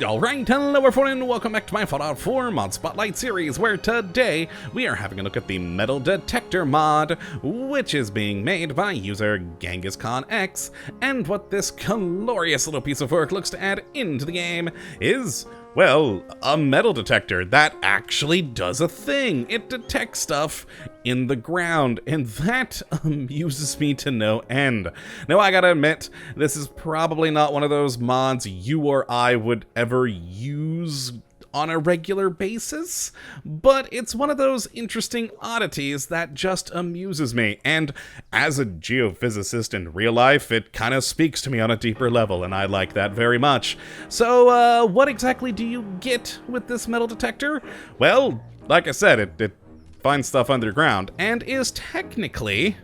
Alright, hello everyone and welcome back to my Fallout 4 Mod Spotlight series, where today we are having a look at the Metal Detector mod, which is being made by user Genghis Khan X, and what this glorious little piece of work looks to add into the game is, well, a metal detector that actually does a thing. It detects stuff in the ground, and that amuses me to no end. Now, I gotta admit, this is probably not one of those mods you or I would ever use on a regular basis, but it's one of those interesting oddities that just amuses me, and as a geophysicist in real life, it kind of speaks to me on a deeper level, and I like that very much. So, what exactly do you get with this metal detector? Well, like I said, it finds stuff underground, and is technically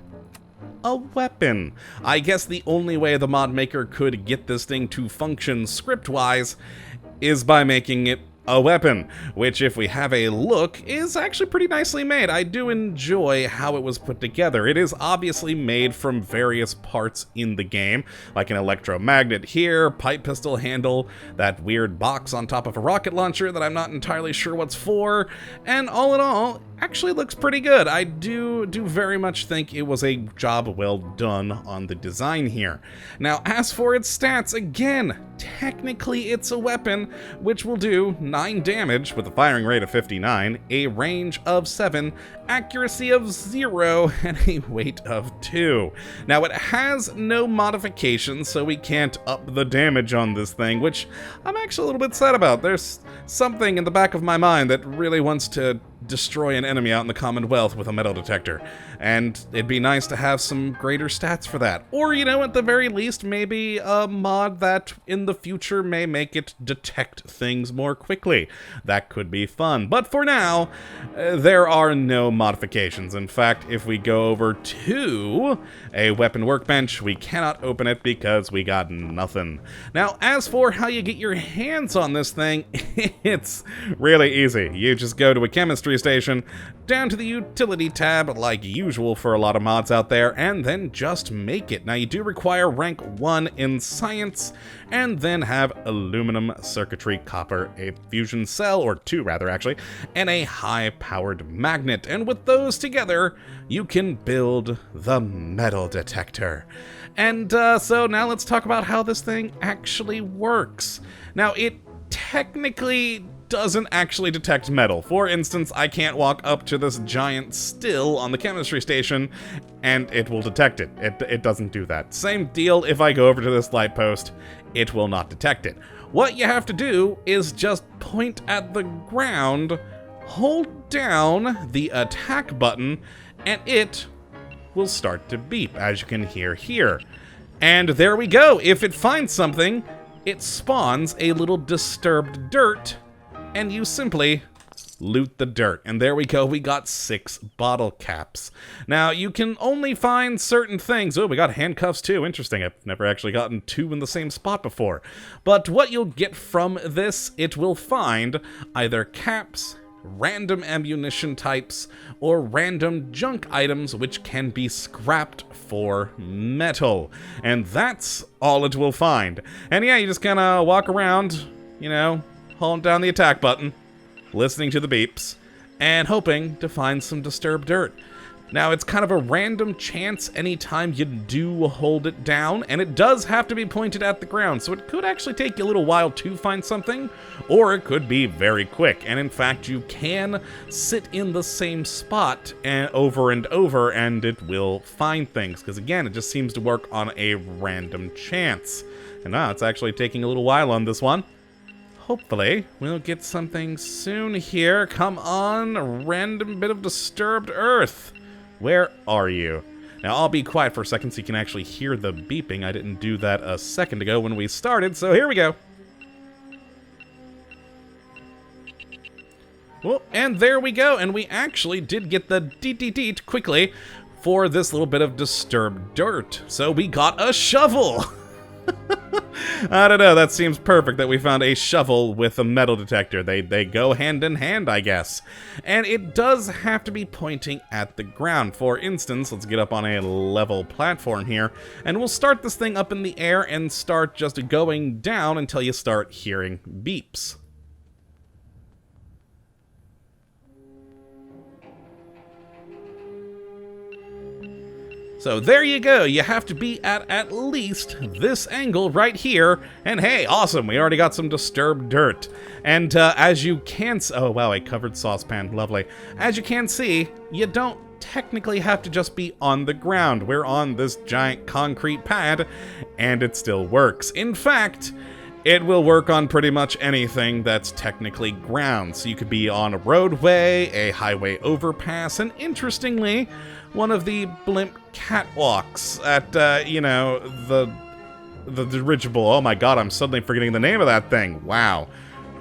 a weapon. I guess the only way the mod maker could get this thing to function script-wise is by making it a weapon, which, if we have a look, is actually pretty nicely made. I do enjoy how it was put together. It is obviously made from various parts in the game, like an electromagnet here, pipe pistol handle, that weird box on top of a rocket launcher that I'm not entirely sure what's for, and all in all, actually looks pretty good. I do very much think it was a job well done on the design here. Now, as for its stats, again, technically it's a weapon, which will do 9 damage with a firing rate of 59, a range of 7, accuracy of 0, and a weight of 2. Now, it has no modifications, so we can't up the damage on this thing, which I'm actually a little bit sad about. There's something in the back of my mind that really wants to destroy an enemy out in the Commonwealth with a metal detector, and it'd be nice to have some greater stats for that. Or, you know, at the very least, maybe a mod that in the future may make it detect things more quickly. That could be fun. But for now, there are no modifications. In fact, if we go over to a weapon workbench, we cannot open it because we got nothing. Now, as for how you get your hands on this thing, it's really easy. You just go to a chemistry station, down to the utility tab like usual for a lot of mods out there, and then just make it. Now, you do require rank 1 in science, and then have aluminum, circuitry, copper, a fusion cell, or 2 rather actually, and a high-powered magnet. And with those together, you can build the metal detector. And so now let's talk about how this thing actually works. Now, it technically doesn't actually detect metal. For instance, I can't walk up to this giant still on the chemistry station and it will detect it. It doesn't do that. Same deal if I go over to this light post, it will not detect it. What you have to do is just point at the ground, hold down the attack button, and it will start to beep, as you can hear here. And there we go. If it finds something, it spawns a little disturbed dirt, and you simply loot the dirt. And there we go, we got 6 bottle caps. Now, you can only find certain things. Oh, we got handcuffs too, interesting. I've never actually gotten 2 in the same spot before. But what you'll get from this, it will find either caps, random ammunition types, or random junk items which can be scrapped for metal. And that's all it will find. And yeah, you just kind of walk around, you know, holding down the attack button, listening to the beeps, and hoping to find some disturbed dirt. Now, it's kind of a random chance anytime you do hold it down, and it does have to be pointed at the ground, so it could actually take you a little while to find something, or it could be very quick. And in fact, you can sit in the same spot over and over, and it will find things, because again, it just seems to work on a random chance. And now it's actually taking a little while on this one. Hopefully, we'll get something soon here. Come on, random bit of disturbed earth. Where are you? Now, I'll be quiet for a second so you can actually hear the beeping. I didn't do that a second ago when we started, so here we go. Well, and there we go, and we actually did get the deet quickly for this little bit of disturbed dirt. So we got a shovel. I don't know, that seems perfect that we found a shovel with a metal detector. They go hand in hand, I guess. And it does have to be pointing at the ground. For instance, let's get up on a level platform here, and we'll start this thing up in the air and start just going down until you start hearing beeps. So there you go, you have to be at least this angle right here, and hey, awesome, we already got some disturbed dirt. And as you can oh wow, a covered saucepan, lovely. As you can see, you don't technically have to just be on the ground. We're on this giant concrete pad, and it still works. In fact, it will work on pretty much anything that's technically ground. So you could be on a roadway, a highway overpass, and interestingly, one of the blimp catwalks at, you know, the dirigible. Oh my god, I'm suddenly forgetting the name of that thing. Wow.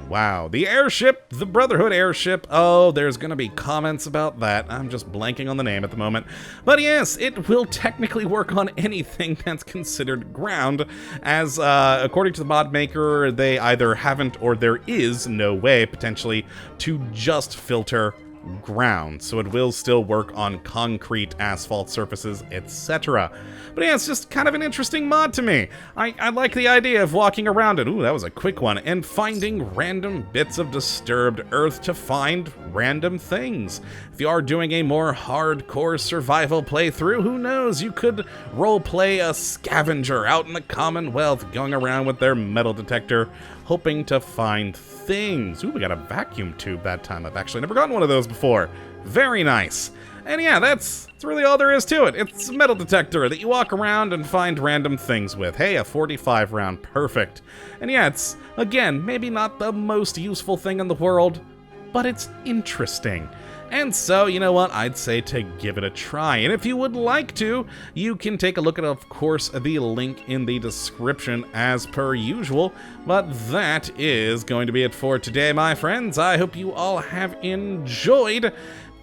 Wow. The airship, the Brotherhood airship. Oh, there's gonna be comments about that. I'm just blanking on the name at the moment. But yes, it will technically work on anything that's considered ground, as according to the mod maker, they either haven't or there is no way, potentially, to just filter ground, so it will still work on concrete, asphalt surfaces, etc. But yeah, it's just kind of an interesting mod to me. I like the idea of walking around it, ooh, that was a quick one, and finding random bits of disturbed earth to find random things. If you are doing a more hardcore survival playthrough, who knows, you could roleplay a scavenger out in the Commonwealth, going around with their metal detector, hoping to find things. Ooh, we got a vacuum tube that time. I've actually never gotten one of those before. Very nice. And yeah, that's really all there is to it. It's a metal detector that you walk around and find random things with. Hey, a 45 round, perfect. And yeah, it's, again, maybe not the most useful thing in the world, but it's interesting. And so, you know what, I'd say to give it a try. And if you would like to, you can take a look at, of course, the link in the description as per usual. But that is going to be it for today, my friends. I hope you all have enjoyed.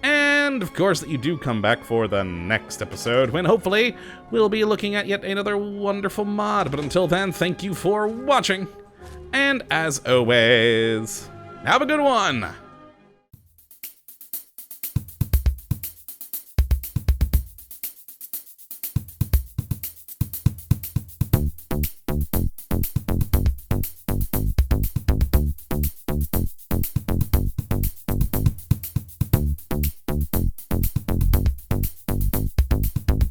And, of course, that you do come back for the next episode, when hopefully we'll be looking at yet another wonderful mod. But until then, thank you for watching. And as always, have a good one.